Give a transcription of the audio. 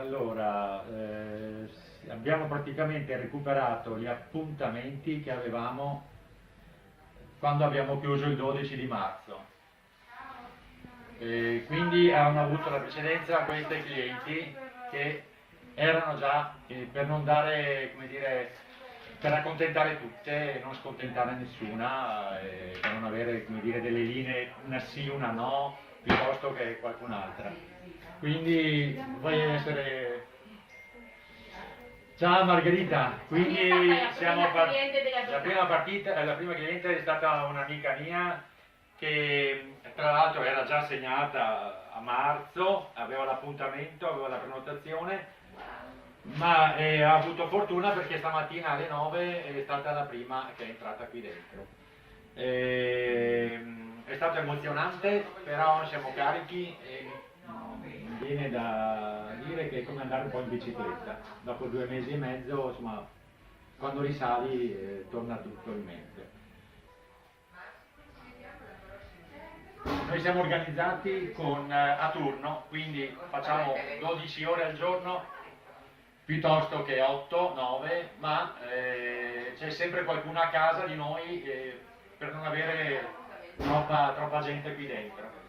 Allora, abbiamo praticamente recuperato gli appuntamenti che avevamo quando abbiamo chiuso il 12 di marzo. Quindi hanno avuto la precedenza questi clienti che erano già, per non dare, come dire, per accontentare tutte e non scontentare nessuna, per non avere, come dire, delle linee, una sì, una no, piuttosto che qualcun'altra. Quindi voglio essere... Ciao Margherita, quindi siamo la prima partita, la prima cliente è stata un'amica mia che tra l'altro era già segnata a marzo, aveva l'appuntamento, aveva la prenotazione, ma ha avuto fortuna perché stamattina alle 9 è stata la prima che è entrata qui dentro. È stato emozionante, però siamo carichi e mi viene da dire che è come andare un po' in bicicletta. Dopo 2 mesi e mezzo, insomma, quando risali torna tutto in mente. Noi siamo organizzati a turno, quindi facciamo 12 ore al giorno piuttosto che 8, 9, ma c'è sempre qualcuno a casa di noi per non avere troppa gente qui dentro.